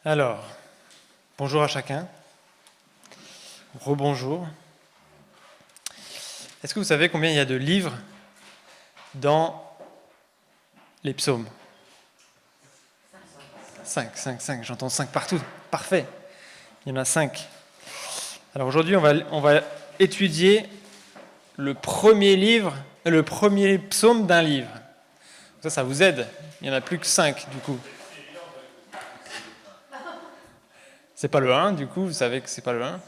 Alors, bonjour à chacun. Rebonjour. Est-ce que vous savez combien il y a de livres dans les psaumes ? 5, j'entends 5 partout. Parfait. Il y en a 5. Alors aujourd'hui, on va étudier le premier psaume d'un livre. Ça vous aide. Il n'y en a plus que 5 du coup. C'est pas le 1, du coup, vous savez que c'est pas le 1.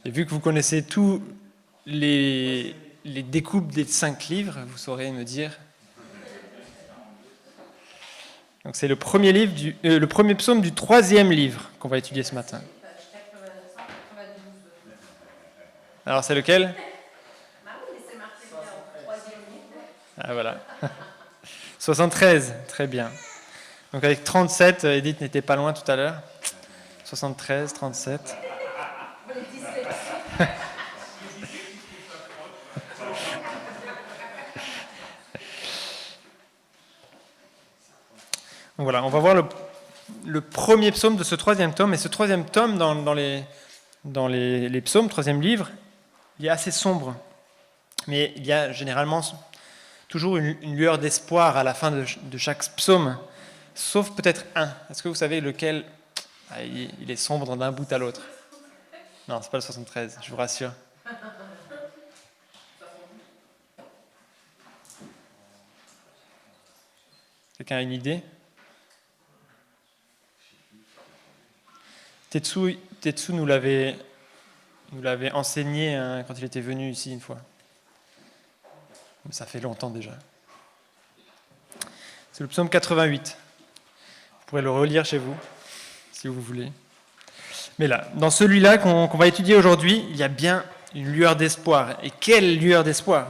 Et vu que vous connaissez tous les découpes des 5 livres, vous saurez me dire. Donc c'est le premier psaume du 3e livre qu'on va étudier ce matin. Alors c'est lequel ? Ah voilà. 73, très bien. Donc avec 37, Edith n'était pas loin tout à l'heure. 73, 37. Donc voilà, on va voir le premier psaume de ce 3e tome. Et ce 3e tome, dans les psaumes, 3e livre, il est assez sombre. Mais il y a généralement toujours une lueur d'espoir à la fin de chaque psaume, sauf peut-être un. Est-ce que vous savez lequel il est sombre d'un bout à l'autre ? Non, c'est pas le 73, je vous rassure. Quelqu'un a une idée ? Tetsu nous l'avait enseigné quand il était venu ici une fois. Ça fait longtemps déjà. C'est le psaume 88. Vous pourrez le relire chez vous, si vous voulez. Mais là, dans celui-là qu'on va étudier aujourd'hui, il y a bien une lueur d'espoir. Et quelle lueur d'espoir !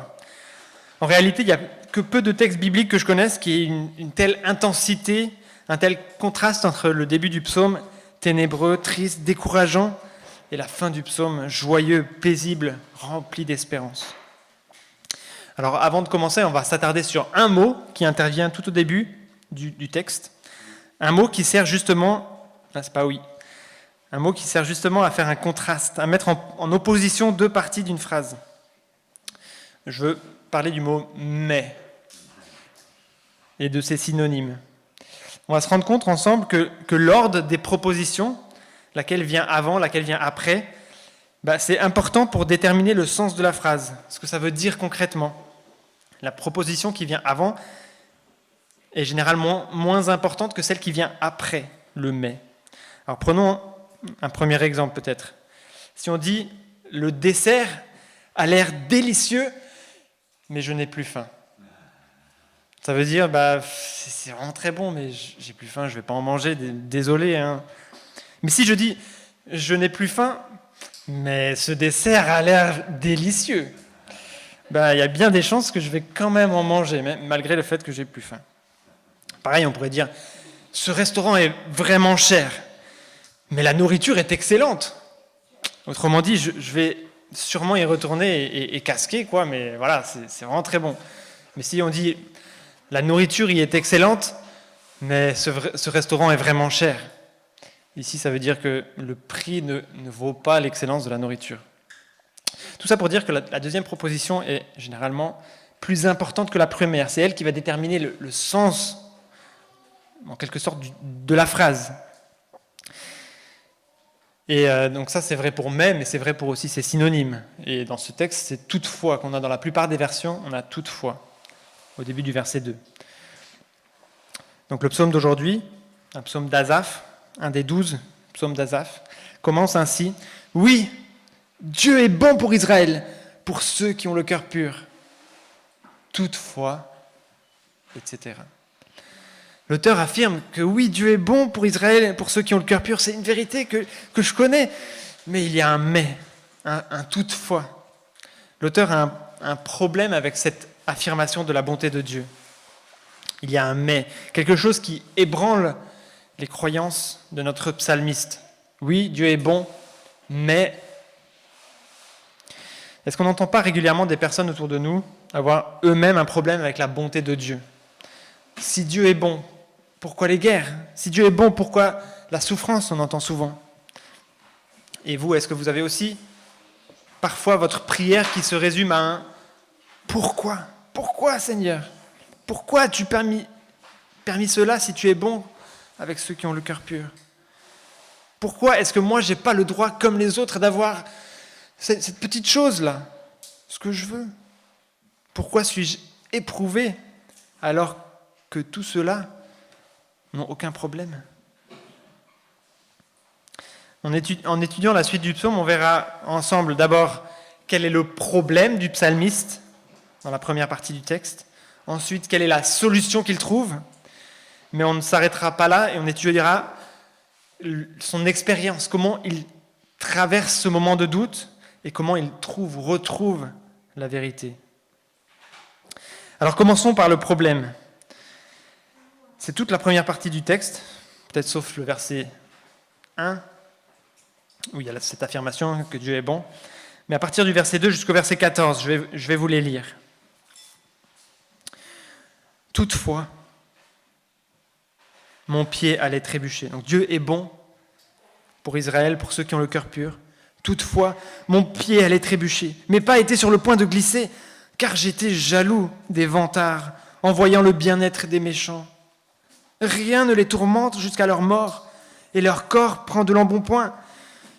En réalité, il n'y a que peu de textes bibliques que je connaisse qui aient une telle intensité, un tel contraste entre le début du psaume ténébreux, triste, décourageant, et la fin du psaume joyeux, paisible, rempli d'espérance. Alors avant de commencer, on va s'attarder sur un mot qui intervient tout au début du texte. Un mot qui sert justement, un mot qui sert justement à faire un contraste, à mettre en opposition deux parties d'une phrase. Je veux parler du mot « mais » et de ses synonymes. On va se rendre compte ensemble que l'ordre des propositions, laquelle vient avant, laquelle vient après, c'est important pour déterminer le sens de la phrase, ce que ça veut dire concrètement. La proposition qui vient avant est généralement moins importante que celle qui vient après le « mais ». Alors prenons un premier exemple peut-être. Si on dit « le dessert a l'air délicieux, mais je n'ai plus faim ». Ça veut dire c'est vraiment très bon, mais j'ai plus faim, je ne vais pas en manger, désolé. Hein. Mais si je dis « je n'ai plus faim, mais ce dessert a l'air délicieux », il y a bien des chances que je vais quand même en manger, même malgré le fait que j'ai plus faim. Pareil, on pourrait dire « ce restaurant est vraiment cher, mais la nourriture est excellente ». Autrement dit, je vais sûrement y retourner et casquer, quoi, mais voilà, c'est vraiment très bon. Mais si on dit « la nourriture y est excellente, mais ce restaurant est vraiment cher », ici, ça veut dire que le prix ne vaut pas l'excellence de la nourriture. Tout ça pour dire que la deuxième proposition est généralement plus importante que la première. C'est elle qui va déterminer le sens, en quelque sorte, de la phrase. Et donc ça, c'est vrai pour « mais c'est vrai pour aussi ses synonymes. Et dans ce texte, c'est « toutefois » qu'on a dans la plupart des versions, on a « toutefois » au début du verset 2. Donc le psaume d'aujourd'hui, un psaume d'Asaph, un des 12 psaumes d'Asaph, commence ainsi. « Oui, Dieu est bon pour Israël, pour ceux qui ont le cœur pur. Toutefois, etc. » L'auteur affirme que oui, Dieu est bon pour Israël, pour ceux qui ont le cœur pur. C'est une vérité que je connais, mais il y a un « mais », un « toutefois ». L'auteur a un problème avec cette affirmation de la bonté de Dieu. Il y a un « mais », quelque chose qui ébranle les croyances de notre psalmiste. Oui, Dieu est bon, mais... Est-ce qu'on n'entend pas régulièrement des personnes autour de nous avoir eux-mêmes un problème avec la bonté de Dieu ? Si Dieu est bon, pourquoi les guerres ? Si Dieu est bon, pourquoi la souffrance, on entend souvent. Et vous, est-ce que vous avez aussi parfois votre prière qui se résume à un « Pourquoi ? Pourquoi, Seigneur ? Pourquoi as-tu permis cela si tu es bon avec ceux qui ont le cœur pur ? Pourquoi est-ce que moi, je n'ai pas le droit, comme les autres, d'avoir cette petite chose-là, ce que je veux ? Pourquoi suis-je éprouvé alors que tout cela n'ont aucun problème ? En étudiant la suite du psaume, on verra ensemble d'abord quel est le problème du psalmiste dans la première partie du texte. Ensuite, quelle est la solution qu'il trouve. Mais on ne s'arrêtera pas là et on étudiera son expérience, comment il traverse ce moment de doute et comment il retrouve la vérité. Alors commençons par le problème. C'est toute la première partie du texte, peut-être sauf le verset 1, où il y a cette affirmation que Dieu est bon. Mais à partir du verset 2 jusqu'au verset 14, je vais vous les lire. Toutefois, mon pied allait trébucher. Donc Dieu est bon pour Israël, pour ceux qui ont le cœur pur. Toutefois, mon pied allait trébucher, mais pas été sur le point de glisser, car j'étais jaloux des vantards, en voyant le bien-être des méchants. Rien ne les tourmente jusqu'à leur mort, et leur corps prend de l'embonpoint.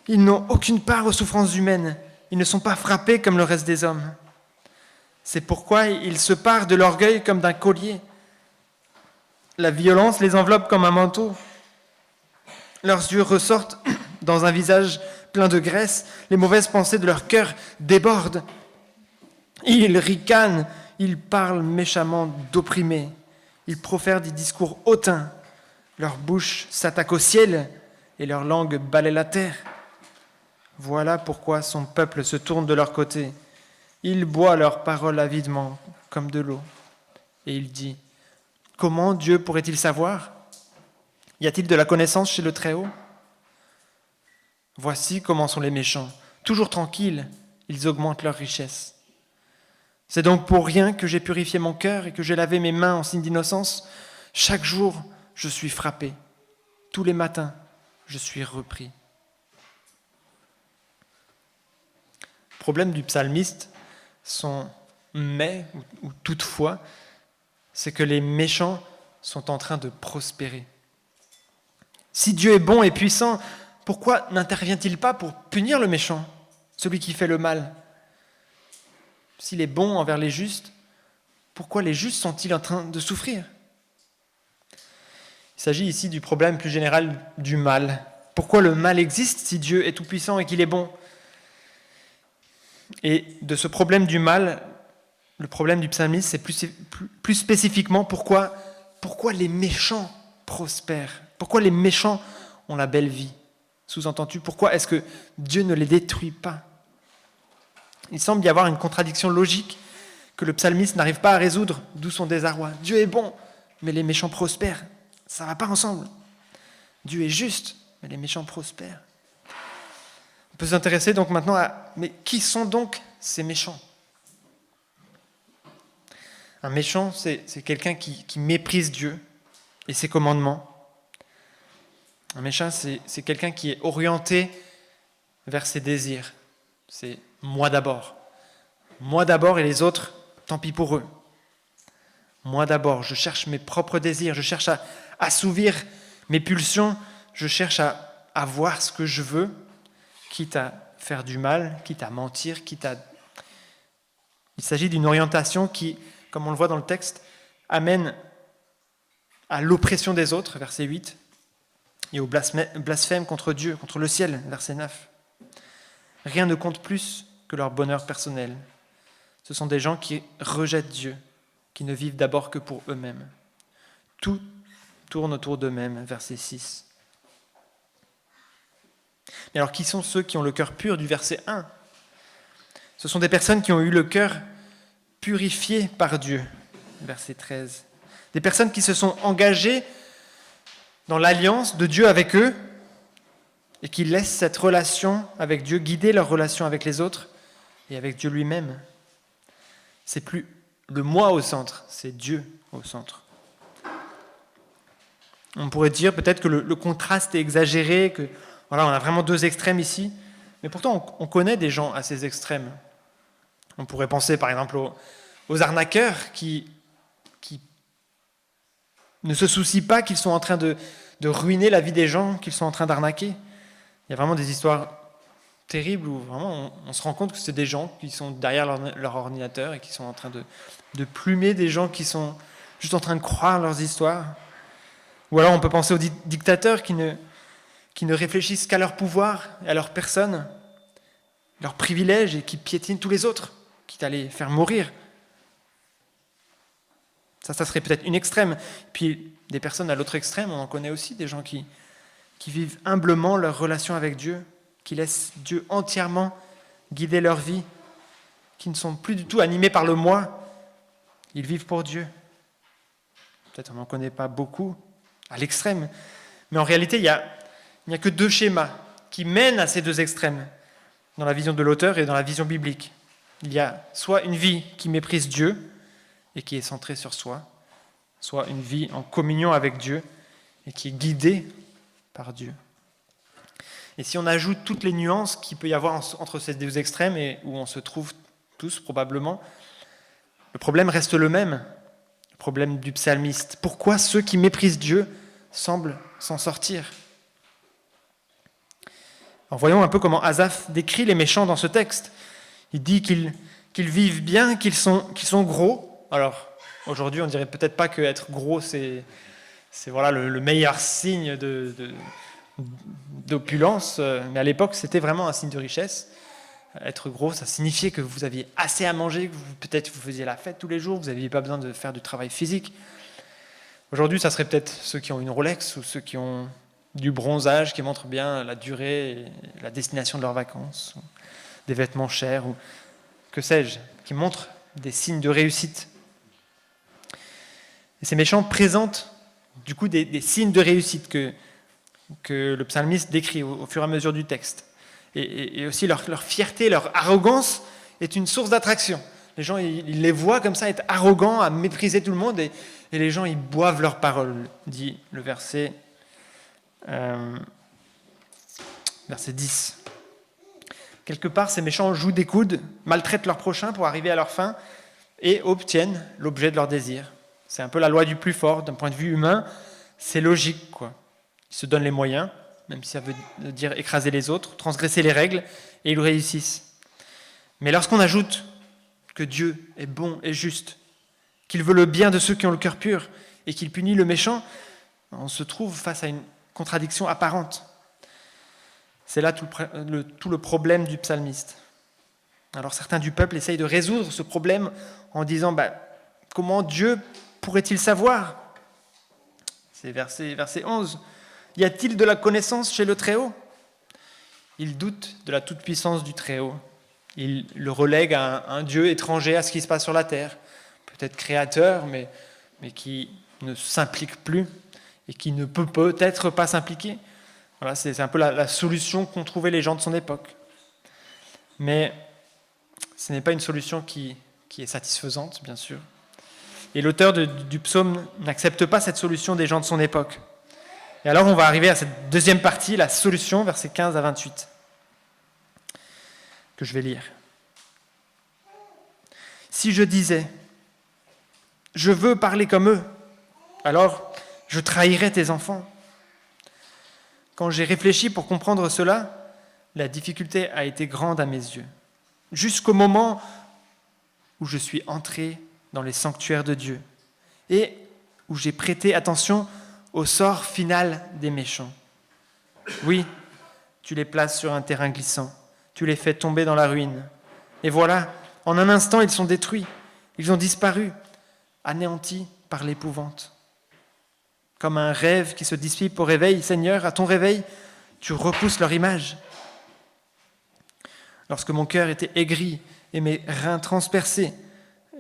Ils n'ont aucune part aux souffrances humaines. Ils ne sont pas frappés comme le reste des hommes. C'est pourquoi ils se parent de l'orgueil comme d'un collier. La violence les enveloppe comme un manteau. Leurs yeux ressortent dans un visage plein de graisse. Les mauvaises pensées de leur cœur débordent. Ils ricanent, ils parlent méchamment d'opprimés. Ils profèrent des discours hautains. Leur bouche s'attaque au ciel et leur langue balaie la terre. Voilà pourquoi son peuple se tourne de leur côté. Il boit leurs paroles avidement, comme de l'eau. Et il dit, comment Dieu pourrait-il savoir ? Y a-t-il de la connaissance chez le Très-Haut ? Voici comment sont les méchants. Toujours tranquilles, ils augmentent leur richesse. C'est donc pour rien que j'ai purifié mon cœur et que j'ai lavé mes mains en signe d'innocence. Chaque jour, je suis frappé. Tous les matins, je suis repris. Le problème du psalmiste, son mais ou toutefois, c'est que les méchants sont en train de prospérer. Si Dieu est bon et puissant, pourquoi n'intervient-il pas pour punir le méchant, celui qui fait le mal ? S'il est bon envers les justes, pourquoi les justes sont-ils en train de souffrir ? Il s'agit ici du problème plus général du mal. Pourquoi le mal existe si Dieu est tout-puissant et qu'il est bon ? Et de ce problème du mal, le problème du psalmiste, c'est plus spécifiquement pourquoi les méchants prospèrent. Pourquoi les méchants ont la belle vie. Sous-entendu, pourquoi est-ce que Dieu ne les détruit pas ? Il semble y avoir une contradiction logique que le psalmiste n'arrive pas à résoudre, d'où son désarroi. Dieu est bon, mais les méchants prospèrent. Ça ne va pas ensemble. Dieu est juste, mais les méchants prospèrent. On peut s'intéresser donc maintenant à, mais qui sont donc ces méchants ? Un méchant, c'est quelqu'un qui méprise Dieu et ses commandements. Un méchant, c'est quelqu'un qui est orienté vers ses désirs. C'est moi d'abord. Moi d'abord et les autres, tant pis pour eux. Moi d'abord, je cherche mes propres désirs, je cherche à assouvir mes pulsions, je cherche à avoir ce que je veux, quitte à faire du mal, quitte à mentir, Il s'agit d'une orientation qui, comme on le voit dans le texte, amène à l'oppression des autres, verset 8, et au blasphème contre Dieu, contre le ciel, verset 9. Rien ne compte plus que leur bonheur personnel. Ce sont des gens qui rejettent Dieu, qui ne vivent d'abord que pour eux-mêmes. Tout tourne autour d'eux-mêmes, verset 6. Mais alors, qui sont ceux qui ont le cœur pur du verset 1 ? Ce sont des personnes qui ont eu le cœur purifié par Dieu, verset 13. Des personnes qui se sont engagées dans l'alliance de Dieu avec eux et qui laissent cette relation avec Dieu guider leur relation avec les autres et avec Dieu lui-même. C'est plus le moi au centre, c'est Dieu au centre. On pourrait dire peut-être que le contraste est exagéré, que voilà, on a vraiment deux extrêmes ici. Mais pourtant, on connaît des gens à ces extrêmes. On pourrait penser par exemple aux arnaqueurs qui ne se soucient pas qu'ils sont en train de ruiner la vie des gens, qu'ils sont en train d'arnaquer. Il y a vraiment des histoires terribles où vraiment on se rend compte que c'est des gens qui sont derrière leur ordinateur et qui sont en train de plumer des gens qui sont juste en train de croire leurs histoires. Ou alors on peut penser aux dictateurs qui ne réfléchissent qu'à leur pouvoir et à leur personne, leurs privilèges et qui piétinent tous les autres, quitte à les faire mourir. Ça serait peut-être une extrême. Puis des personnes à l'autre extrême, on en connaît aussi, des gens qui vivent humblement leur relation avec Dieu, qui laissent Dieu entièrement guider leur vie, qui ne sont plus du tout animés par le moi. Ils vivent pour Dieu. Peut-être on n'en connaît pas beaucoup à l'extrême, mais en réalité, il n'y a que deux schémas qui mènent à ces deux extrêmes, dans la vision de l'auteur et dans la vision biblique. Il y a soit une vie qui méprise Dieu et qui est centrée sur soi, soit une vie en communion avec Dieu et qui est guidée par Dieu. Et si on ajoute toutes les nuances qu'il peut y avoir entre ces deux extrêmes et où on se trouve tous probablement, le problème reste le même, le problème du psalmiste. Pourquoi ceux qui méprisent Dieu semblent s'en sortir ? Alors voyons un peu comment Asaph décrit les méchants dans ce texte. Il dit qu'ils vivent bien, qu'ils sont gros. Alors aujourd'hui, on dirait peut-être pas qu'être gros, c'est voilà, le meilleur signe d'opulence, mais à l'époque, c'était vraiment un signe de richesse. Être gros, ça signifiait que vous aviez assez à manger, que peut-être vous faisiez la fête tous les jours, vous n'aviez pas besoin de faire du travail physique. Aujourd'hui, ça serait peut-être ceux qui ont une Rolex ou ceux qui ont du bronzage qui montre bien la durée et la destination de leurs vacances, ou des vêtements chers, ou que sais-je, qui montrent des signes de réussite. Et ces méchants présentent du coup des signes de réussite que le psalmiste décrit au fur et à mesure du texte. Et aussi leur fierté, leur arrogance est une source d'attraction. Les gens, ils les voient comme ça être arrogants, à mépriser tout le monde, et les gens, ils boivent leurs paroles, dit le verset 10. Quelque part, ces méchants jouent des coudes, maltraitent leur prochain pour arriver à leur fin et obtiennent l'objet de leur désir. C'est un peu la loi du plus fort. D'un point de vue humain, c'est logique, quoi. Ils se donnent les moyens, même si ça veut dire écraser les autres, transgresser les règles, et ils réussissent. Mais lorsqu'on ajoute que Dieu est bon et juste, qu'il veut le bien de ceux qui ont le cœur pur, et qu'il punit le méchant, on se trouve face à une contradiction apparente. C'est là tout le problème du psalmiste. Alors certains du peuple essayent de résoudre ce problème en disant comment Dieu pourrait-il savoir ? C'est verset 11. Y a-t-il de la connaissance chez le Très-Haut ? Il doute de la toute-puissance du Très-Haut. Il le relègue à un Dieu étranger à ce qui se passe sur la terre, peut-être créateur, mais qui ne s'implique plus et qui ne peut peut-être pas s'impliquer. Voilà, c'est un peu la solution qu'ont trouvé les gens de son époque. Mais ce n'est pas une solution qui est satisfaisante, bien sûr. Et l'auteur du psaume n'accepte pas cette solution des gens de son époque. Et alors on va arriver à cette deuxième partie, la solution, versets 15 à 28, que je vais lire. Si je disais, je veux parler comme eux, alors je trahirais tes enfants. Quand j'ai réfléchi pour comprendre cela, la difficulté a été grande à mes yeux, jusqu'au moment où je suis entré dans les sanctuaires de Dieu et où j'ai prêté attention au sort final des méchants. Oui, tu les places sur un terrain glissant, tu les fais tomber dans la ruine. Et voilà, en un instant, ils sont détruits, ils ont disparu, anéantis par l'épouvante. Comme un rêve qui se dissipe au réveil, Seigneur, à ton réveil, tu repousses leur image. Lorsque mon cœur était aigri et mes reins transpercés,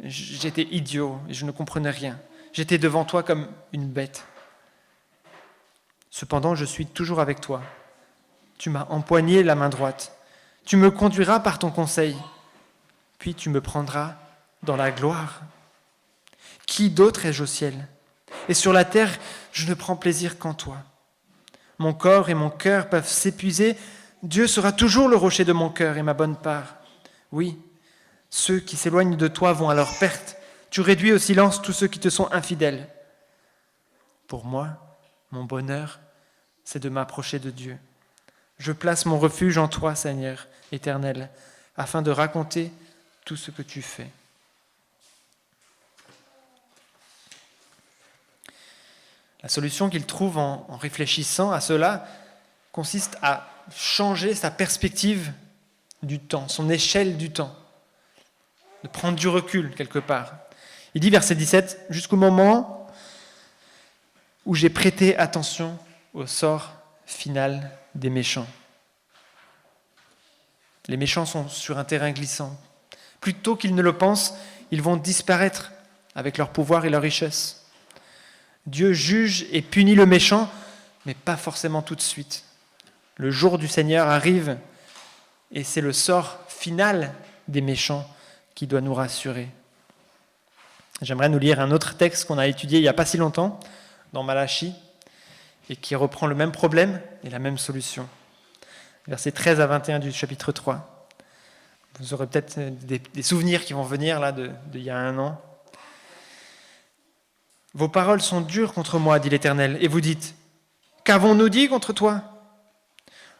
j'étais idiot et je ne comprenais rien. J'étais devant toi comme une bête. Cependant, je suis toujours avec toi. Tu m'as empoigné la main droite. Tu me conduiras par ton conseil. Puis tu me prendras dans la gloire. Qui d'autre ai-je au ciel ? Et sur la terre, je ne prends plaisir qu'en toi. Mon corps et mon cœur peuvent s'épuiser. Dieu sera toujours le rocher de mon cœur et ma bonne part. Oui, ceux qui s'éloignent de toi vont à leur perte. Tu réduis au silence tous ceux qui te sont infidèles. Pour moi, mon bonheur, c'est de m'approcher de Dieu. Je place mon refuge en toi, Seigneur éternel, afin de raconter tout ce que tu fais. La solution qu'il trouve en réfléchissant à cela consiste à changer sa perspective du temps, son échelle du temps, de prendre du recul quelque part. Il dit, verset 17, « Jusqu'au moment où j'ai prêté attention au sort final des méchants. » Les méchants sont sur un terrain glissant. Plutôt qu'ils ne le pensent, ils vont disparaître avec leur pouvoir et leur richesse. Dieu juge et punit le méchant, mais pas forcément tout de suite. Le jour du Seigneur arrive et c'est le sort final des méchants qui doit nous rassurer. J'aimerais nous lire un autre texte qu'on a étudié il n'y a pas si longtemps, dans Malachie, et qui reprend le même problème et la même solution. Versets 13 à 21 du chapitre 3. Vous aurez peut-être des souvenirs qui vont venir là d'il y a un an. « Vos paroles sont dures contre moi, dit l'Éternel, et vous dites, qu'avons-nous dit contre toi ?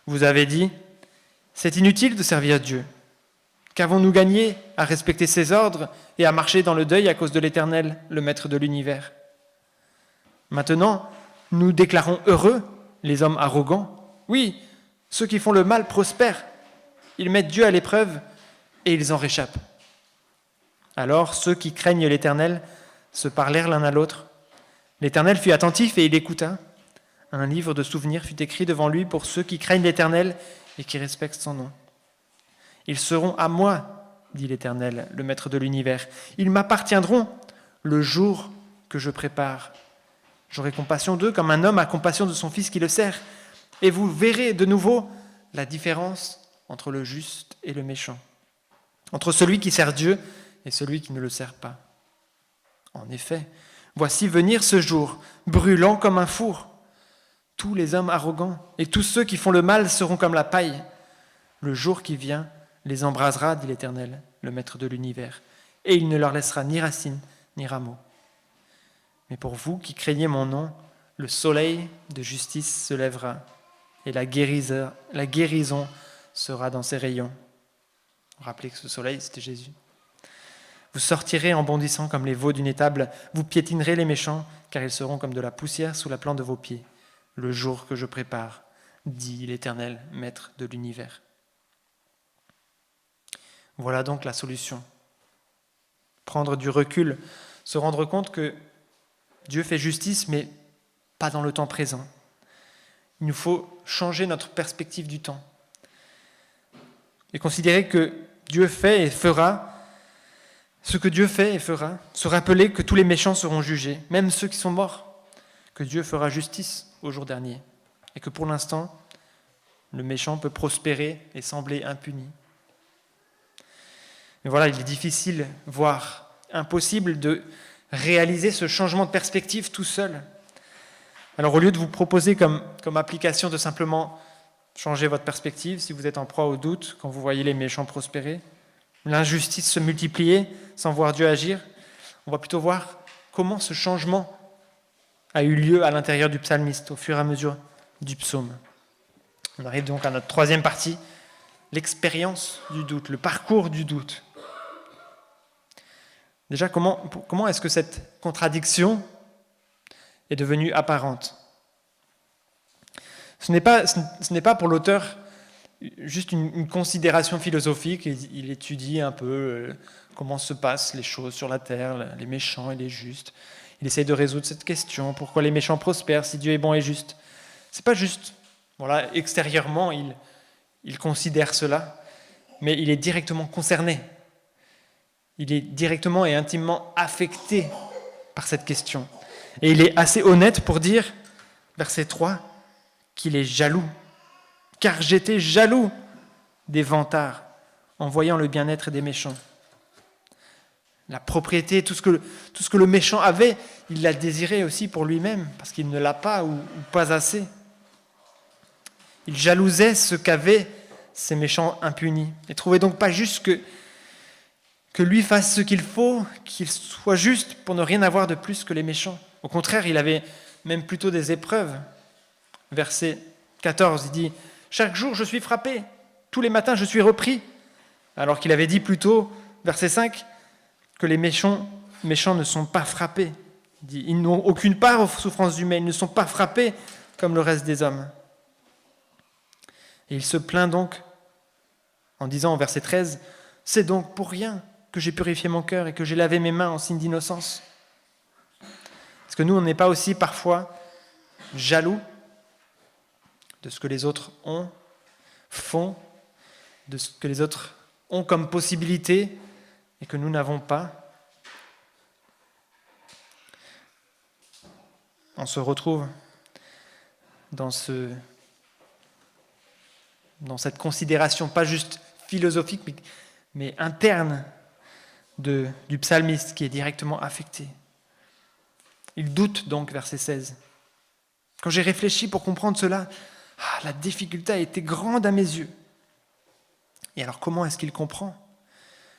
Vous avez dit, c'est inutile de servir Dieu. Qu'avons-nous gagné à respecter ses ordres et à marcher dans le deuil à cause de l'Éternel, le Maître de l'univers ? Maintenant, nous déclarons heureux les hommes arrogants. Oui, ceux qui font le mal prospèrent. Ils mettent Dieu à l'épreuve et ils en réchappent. Alors ceux qui craignent l'Éternel se parlèrent l'un à l'autre. L'Éternel fut attentif et il écouta. Un livre de souvenirs fut écrit devant lui pour ceux qui craignent l'Éternel et qui respectent son nom. Ils seront à moi, dit l'Éternel, le Maître de l'univers. Ils m'appartiendront le jour que je prépare. J'aurai compassion d'eux comme un homme a compassion de son fils qui le sert. Et vous verrez de nouveau la différence entre le juste et le méchant, entre celui qui sert Dieu et celui qui ne le sert pas. En effet, voici venir ce jour, brûlant comme un four. Tous les hommes arrogants et tous ceux qui font le mal seront comme la paille. Le jour qui vient les embrasera, dit l'Éternel, le Maître de l'univers, et il ne leur laissera ni racines ni rameaux. Mais pour vous qui craignez mon nom, le soleil de justice se lèvera, et la guérison sera dans ses rayons. Rappelez que ce soleil, c'était Jésus. Vous sortirez en bondissant comme les veaux d'une étable, vous piétinerez les méchants, car ils seront comme de la poussière sous la plante de vos pieds, le jour que je prépare, dit l'Éternel, Maître de l'univers. Voilà donc la solution. Prendre du recul, se rendre compte que Dieu fait justice, mais pas dans le temps présent. Il nous faut changer notre perspective du temps et considérer que Dieu fait et fera ce que Dieu fait et fera, se rappeler que tous les méchants seront jugés, même ceux qui sont morts, que Dieu fera justice au jour dernier, et que pour l'instant, le méchant peut prospérer et sembler impuni. Mais voilà, il est difficile, voire impossible, de réaliser ce changement de perspective tout seul. Alors au lieu de vous proposer comme application de simplement changer votre perspective, si vous êtes en proie au doute, quand vous voyez les méchants prospérer, l'injustice se multiplier sans voir Dieu agir, on va plutôt voir comment ce changement a eu lieu à l'intérieur du psalmiste au fur et à mesure du psaume. On arrive donc à notre troisième partie, l'expérience du doute, le parcours du doute. Déjà, comment est-ce que cette contradiction est devenue apparente ? Ce n'est pas pour l'auteur juste une considération philosophique, il étudie un peu comment se passent les choses sur la terre, les méchants et les justes. Il essaye de résoudre cette question, pourquoi les méchants prospèrent si Dieu est bon et juste. C'est pas juste, voilà, extérieurement il considère cela, mais il est directement concerné. Il est directement et intimement affecté par cette question. Et il est assez honnête pour dire, verset 3, qu'il est jaloux. Car j'étais jaloux des vantards en voyant le bien-être des méchants. la propriété, tout ce que le méchant avait, il l'a désiré aussi pour lui-même, parce qu'il ne l'a pas ou pas assez. Il jalousait ce qu'avaient ces méchants impunis, et trouvait donc pas juste que lui fasse ce qu'il faut, qu'il soit juste pour ne rien avoir de plus que les méchants. Au contraire, il avait même plutôt des épreuves. Verset 14, il dit « Chaque jour je suis frappé, tous les matins je suis repris », alors qu'il avait dit plus tôt, verset 5, que les méchants ne sont pas frappés. Il dit, ils n'ont aucune part aux souffrances humaines, ils ne sont pas frappés comme le reste des hommes. Et il se plaint donc en disant au verset 13, « C'est donc pour rien que j'ai purifié mon cœur et que j'ai lavé mes mains en signe d'innocence. » Est-ce que nous, on n'est pas aussi parfois jaloux de ce que les autres ont, font, de ce que les autres ont comme possibilité et que nous n'avons pas? On se retrouve dans cette considération, pas juste philosophique, mais interne du psalmiste qui est directement affecté. Il doute donc, verset 16. Quand j'ai réfléchi pour comprendre cela, la difficulté a été grande à mes yeux. Et alors comment est-ce qu'il comprend?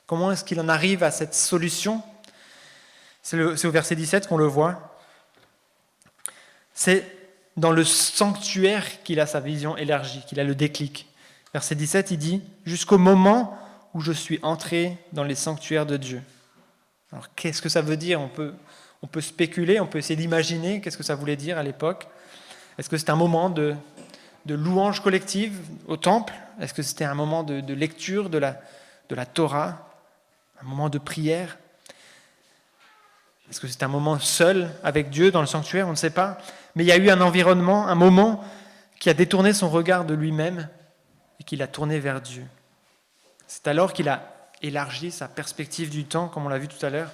Comment est-ce qu'il en arrive à cette solution? C'est au verset 17 qu'on le voit. C'est dans le sanctuaire qu'il a sa vision élargie, qu'il a le déclic. Verset 17, il dit « Jusqu'au moment où je suis entré dans les sanctuaires de Dieu ». Alors qu'est-ce que ça veut dire? On peut spéculer, on peut essayer d'imaginer qu'est-ce que ça voulait dire à l'époque. Est-ce que c'était un moment de louange collective au temple? Est-ce que c'était un moment de lecture de la Torah? Un moment de prière? Est-ce que c'était un moment seul avec Dieu dans le sanctuaire? On ne sait pas. Mais il y a eu un environnement, un moment qui a détourné son regard de lui-même et qui l'a tourné vers Dieu. C'est alors qu'il a élargi sa perspective du temps, comme on l'a vu tout à l'heure,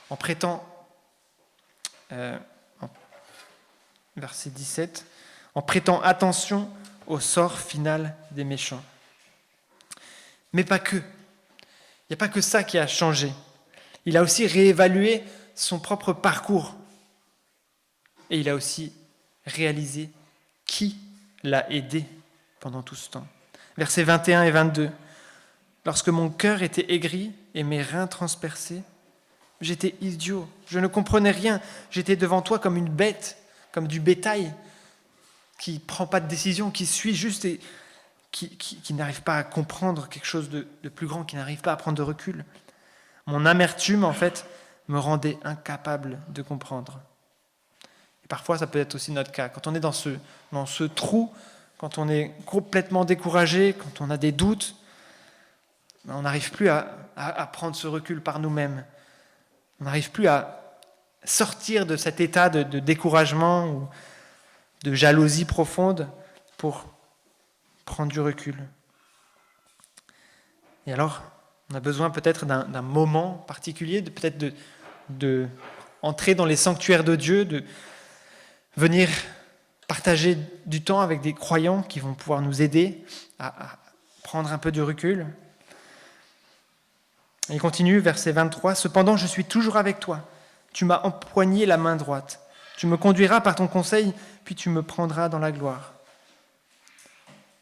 en prêtant, verset 17, en prêtant attention au sort final des méchants. Mais pas que. Il n'y a pas que ça qui a changé. Il a aussi réévalué son propre parcours. Et il a aussi réalisé qui l'a aidé pendant tout ce temps. Versets 21 et 22. Lorsque mon cœur était aigri et mes reins transpercés, j'étais idiot, je ne comprenais rien. J'étais devant toi comme une bête, comme du bétail qui ne prend pas de décision, qui suit juste et qui n'arrive pas à comprendre quelque chose de plus grand, qui n'arrive pas à prendre de recul. Mon amertume, en fait, me rendait incapable de comprendre. Et parfois, ça peut être aussi notre cas. Quand on est dans ce trou, quand on est complètement découragé, quand on a des doutes, on n'arrive plus à prendre ce recul par nous-mêmes. On n'arrive plus à sortir de cet état de découragement ou de jalousie profonde pour prendre du recul. Et alors, on a besoin peut-être d'un moment particulier, peut-être de entrer dans les sanctuaires de Dieu, de venir partager du temps avec des croyants qui vont pouvoir nous aider à prendre un peu de recul. Il continue, verset 23, « Cependant, je suis toujours avec toi. Tu m'as empoigné la main droite. Tu me conduiras par ton conseil, puis tu me prendras dans la gloire. »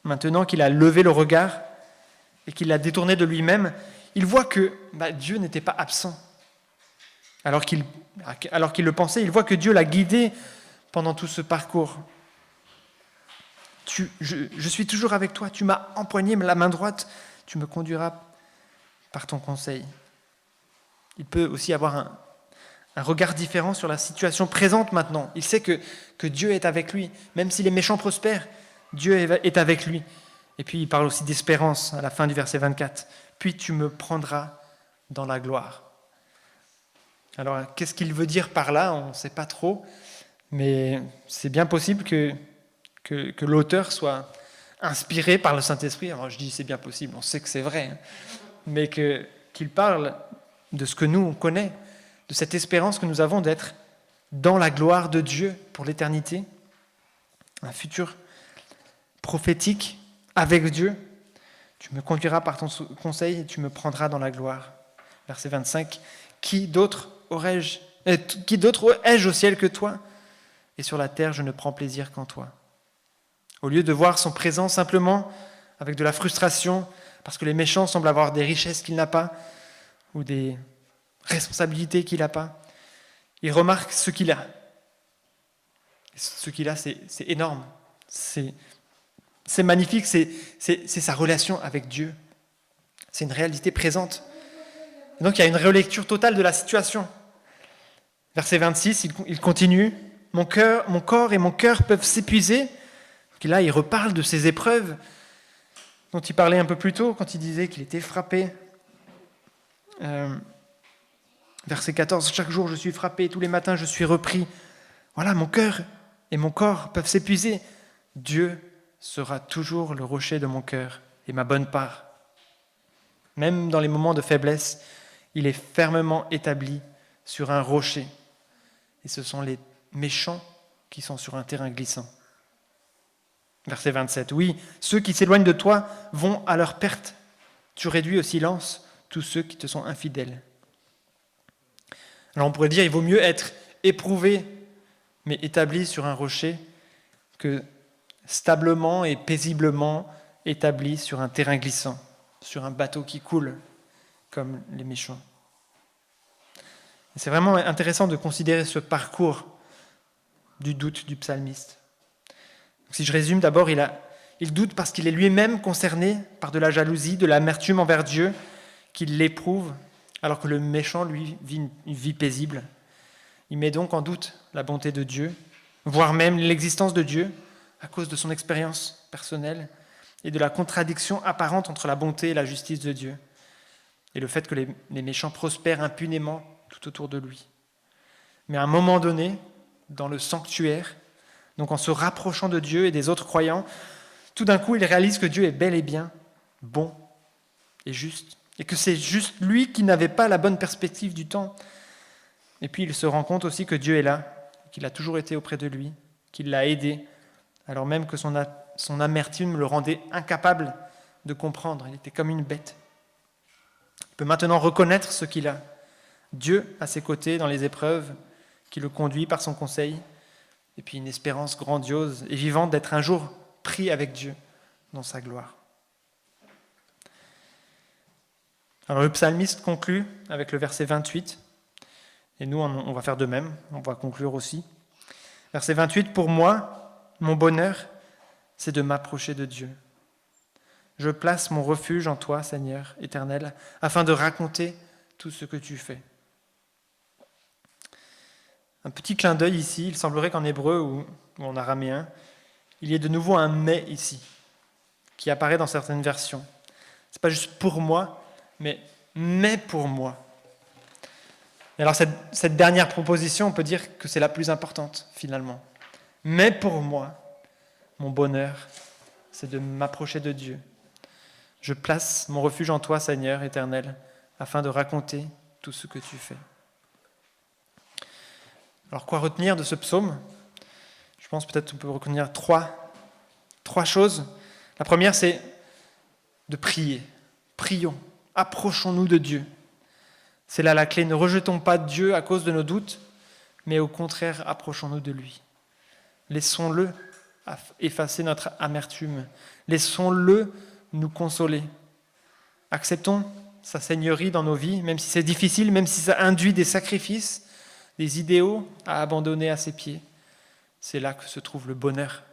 Maintenant qu'il a levé le regard et qu'il l'a détourné de lui-même, il voit que Dieu n'était pas absent. Alors qu'il le pensait, il voit que Dieu l'a guidé pendant tout ce parcours. Je suis toujours avec toi, tu m'as empoigné la main droite, tu me conduiras par ton conseil. Il peut aussi avoir un regard différent sur la situation présente maintenant. Il sait que Dieu est avec lui. Même si les méchants prospèrent, Dieu est avec lui. Et puis il parle aussi d'espérance à la fin du verset 24. « Puis tu me prendras dans la gloire. » Alors, qu'est-ce qu'il veut dire par là? On ne sait pas trop, mais c'est bien possible que l'auteur soit inspiré par le Saint-Esprit. Alors je dis c'est bien possible, on sait que c'est vrai, mais qu'il parle de ce que nous, on connaît, de cette espérance que nous avons d'être dans la gloire de Dieu pour l'éternité, un futur prophétique avec Dieu. Tu me conduiras par ton conseil et tu me prendras dans la gloire. Verset 25. Qui d'autre ai-je au ciel que toi? Et sur la terre, je ne prends plaisir qu'en toi. Au lieu de voir son présent simplement avec de la frustration, parce que les méchants semblent avoir des richesses qu'il n'a pas, ou des responsabilités qu'il n'a pas, il remarque ce qu'il a. Et ce qu'il a, c'est énorme. C'est magnifique, c'est sa relation avec Dieu. C'est une réalité présente. Et donc il y a une relecture totale de la situation. Verset 26, il continue. Mon corps et mon cœur peuvent s'épuiser. Là, il reparle de ces épreuves dont il parlait un peu plus tôt quand il disait qu'il était frappé. Verset 14, chaque jour je suis frappé, tous les matins je suis repris. Voilà, mon cœur et mon corps peuvent s'épuiser. Dieu sera toujours le rocher de mon cœur et ma bonne part. Même dans les moments de faiblesse, il est fermement établi sur un rocher. Et ce sont les méchants qui sont sur un terrain glissant. Verset 27. Oui, ceux qui s'éloignent de toi vont à leur perte. Tu réduis au silence tous ceux qui te sont infidèles. Alors on pourrait dire, il vaut mieux être éprouvé, mais établi sur un rocher, que stablement et paisiblement établi sur un terrain glissant, sur un bateau qui coule, comme les méchants. Et c'est vraiment intéressant de considérer ce parcours du doute du psalmiste. Donc, si je résume, d'abord, il doute parce qu'il est lui-même concerné par de la jalousie, de l'amertume envers Dieu, qu'il l'éprouve, alors que le méchant, lui, vit une vie paisible. Il met donc en doute la bonté de Dieu, voire même l'existence de Dieu, à cause de son expérience personnelle et de la contradiction apparente entre la bonté et la justice de Dieu, et le fait que les méchants prospèrent impunément tout autour de lui. Mais à un moment donné, dans le sanctuaire, donc en se rapprochant de Dieu et des autres croyants, tout d'un coup, il réalise que Dieu est bel et bien bon et juste, et que c'est juste lui qui n'avait pas la bonne perspective du temps. Et puis il se rend compte aussi que Dieu est là, qu'il a toujours été auprès de lui, qu'il l'a aidé, alors même que son amertume le rendait incapable de comprendre. Il était comme une bête. Il peut maintenant reconnaître ce qu'il a. Dieu à ses côtés dans les épreuves, qui le conduit par son conseil, et puis une espérance grandiose et vivante d'être un jour pris avec Dieu dans sa gloire. Alors le psalmiste conclut avec le verset 28, et nous on va faire de même, on va conclure aussi. Verset 28, pour moi, mon bonheur, c'est de m'approcher de Dieu. Je place mon refuge en toi, Seigneur éternel, afin de raconter tout ce que tu fais. Un petit clin d'œil ici, il semblerait qu'en hébreu ou en araméen, il y ait de nouveau un « mais » ici, qui apparaît dans certaines versions. Ce n'est pas juste « pour moi », mais pour moi. Et alors cette dernière proposition, on peut dire que c'est la plus importante, finalement. Mais pour moi, mon bonheur, c'est de m'approcher de Dieu. Je place mon refuge en toi, Seigneur éternel, afin de raconter tout ce que tu fais. Alors, quoi retenir de ce psaume? Je pense peut-être qu'on peut retenir trois choses. La première, c'est de prier. Prions, approchons-nous de Dieu. C'est là la clé. Ne rejetons pas Dieu à cause de nos doutes, mais au contraire, approchons-nous de lui. Laissons-le effacer notre amertume. Laissons-le nous consoler. Acceptons sa seigneurie dans nos vies, même si c'est difficile, même si ça induit des sacrifices, des idéaux à abandonner à ses pieds. C'est là que se trouve le bonheur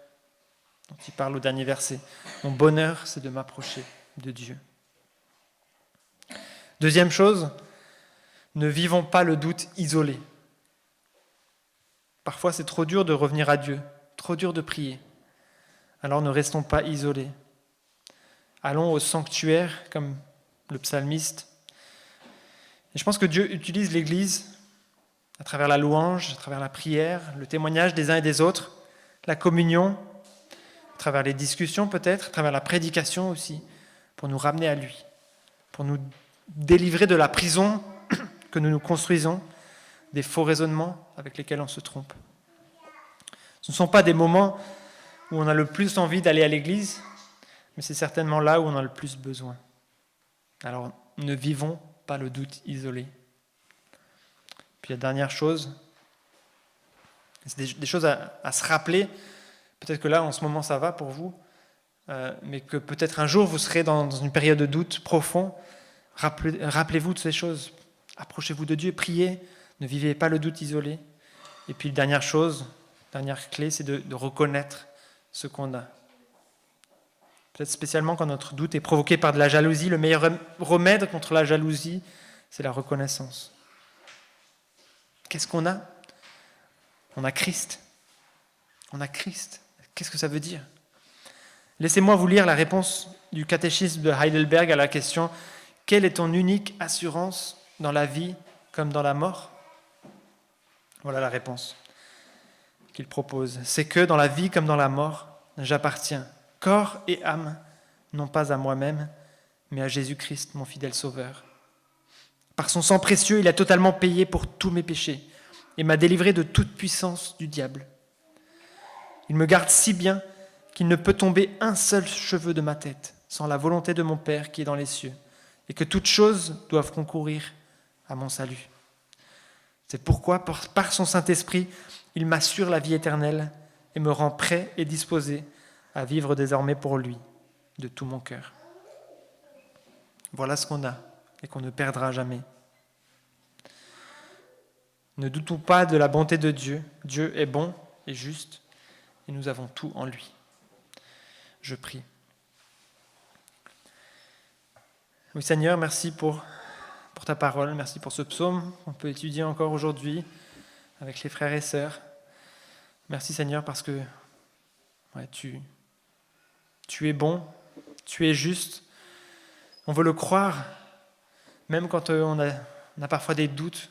dont il parle au dernier verset. Mon bonheur, c'est de m'approcher de Dieu. Deuxième chose, ne vivons pas le doute isolé. Parfois, c'est trop dur de revenir à Dieu, trop dur de prier. Alors ne restons pas isolés. Allons au sanctuaire, comme le psalmiste. Et je pense que Dieu utilise l'Église à travers la louange, à travers la prière, le témoignage des uns et des autres, la communion, à travers les discussions peut-être, à travers la prédication aussi, pour nous ramener à lui, pour nous délivrer de la prison que nous nous construisons, des faux raisonnements avec lesquels on se trompe. Ce ne sont pas des moments où on a le plus envie d'aller à l'église, mais c'est certainement là où on a le plus besoin. Alors, ne vivons pas le doute isolé. Puis la dernière chose, c'est des choses à se rappeler. Peut-être que là, en ce moment, ça va pour vous, mais que peut-être un jour, vous serez dans une période de doute profond. Rappelez-vous de ces choses. Approchez-vous de Dieu, priez, ne vivez pas le doute isolé. Et puis, dernière chose, dernière clé, c'est de reconnaître ce qu'on a. Peut-être spécialement quand notre doute est provoqué par de la jalousie, le meilleur remède contre la jalousie, c'est la reconnaissance. Qu'est-ce qu'on a ? On a Christ. On a Christ. Qu'est-ce que ça veut dire ? Laissez-moi vous lire la réponse du catéchisme de Heidelberg à la question « Quelle est ton unique assurance dans la vie comme dans la mort ?» Voilà la réponse qu'il propose. C'est que dans la vie comme dans la mort, j'appartiens, corps et âme, non pas à moi-même, mais à Jésus-Christ, mon fidèle Sauveur. Par son sang précieux, il a totalement payé pour tous mes péchés et m'a délivré de toute puissance du diable. Il me garde si bien qu'il ne peut tomber un seul cheveu de ma tête sans la volonté de mon Père qui est dans les cieux, et que toutes choses doivent concourir à mon salut. C'est pourquoi, par son Saint-Esprit, il m'assure la vie éternelle et me rend prêt et disposé à vivre désormais pour lui, de tout mon cœur. Voilà ce qu'on a et qu'on ne perdra jamais. Ne doutons pas de la bonté de Dieu. Dieu est bon et juste, et nous avons tout en lui. Je prie. Oui Seigneur, merci pour ta parole, merci pour ce psaume qu'on peut étudier encore aujourd'hui avec les frères et sœurs. Merci Seigneur parce que tu es bon, tu es juste. On veut le croire, même quand on a parfois des doutes,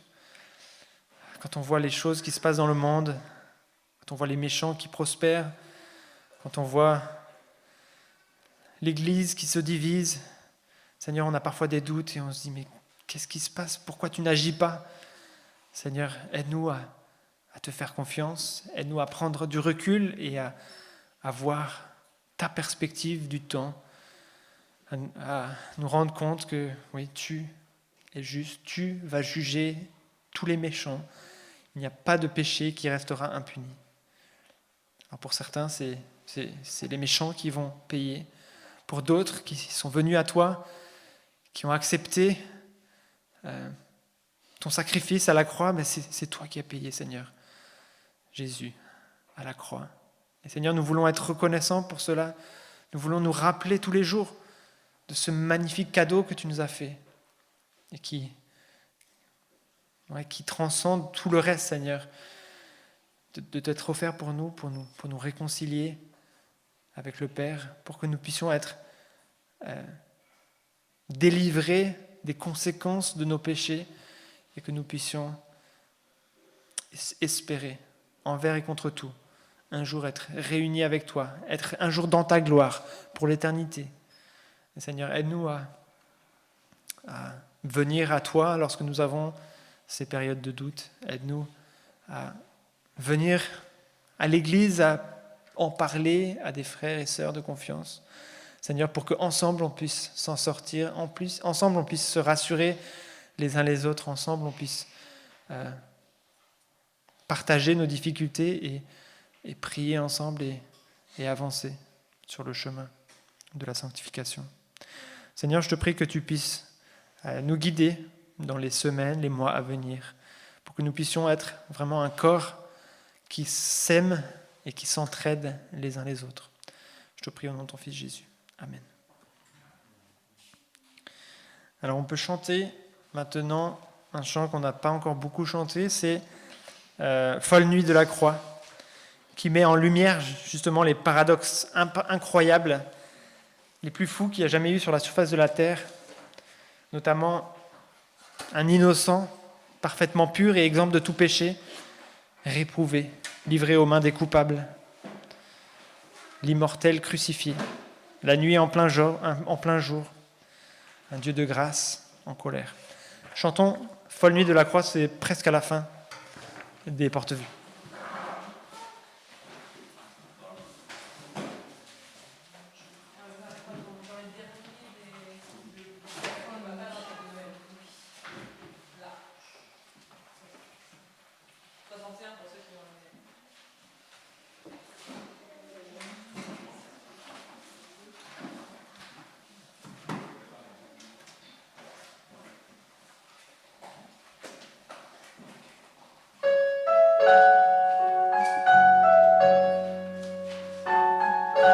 quand on voit les choses qui se passent dans le monde, quand on voit les méchants qui prospèrent, quand on voit l'Église qui se divise. Seigneur, on a parfois des doutes et on se dit, mais qu'est-ce qui se passe ? Pourquoi tu n'agis pas ? Seigneur, aide-nous à te faire confiance, aide-nous à prendre du recul et à voir ta perspective du temps, à nous rendre compte que oui, tu es juste, tu vas juger tous les méchants. Il n'y a pas de péché qui restera impuni. Alors pour certains, c'est les méchants qui vont payer. Pour d'autres qui sont venus à toi, qui ont accepté ton sacrifice à la croix, mais c'est toi qui as payé, Seigneur. Jésus, à la croix. Et Seigneur, nous voulons être reconnaissants pour cela. Nous voulons nous rappeler tous les jours de ce magnifique cadeau que tu nous as fait et qui transcende tout le reste, Seigneur, de t'être offert pour nous réconcilier avec le Père, pour que nous puissions être délivrés des conséquences de nos péchés et que nous puissions espérer, envers et contre tout, un jour être réunis avec toi, être un jour dans ta gloire pour l'éternité. Et Seigneur, aide-nous à venir à toi lorsque nous avons ces périodes de doute. Aide-nous à venir à l'Église, à en parler à des frères et sœurs de confiance. Seigneur, pour qu'ensemble on puisse s'en sortir, ensemble on puisse se rassurer les uns les autres, ensemble on puisse partager nos difficultés et prier ensemble et avancer sur le chemin de la sanctification. Seigneur, je te prie que tu puisses nous guider dans les semaines, les mois à venir, pour que nous puissions être vraiment un corps qui s'aime et qui s'entraide les uns les autres. Je te prie au nom de ton Fils Jésus. Amen. Alors on peut chanter maintenant un chant qu'on n'a pas encore beaucoup chanté, c'est Folle nuit de la croix, qui met en lumière justement les paradoxes incroyables, les plus fous qu'il y a jamais eu sur la surface de la terre, notamment un innocent, parfaitement pur et exempt de tout péché, réprouvé, livré aux mains des coupables, l'immortel crucifié, la nuit en plein jour, un Dieu de grâce en colère. Chantons Folle nuit de la croix, c'est presque à la fin des Portes-Vues.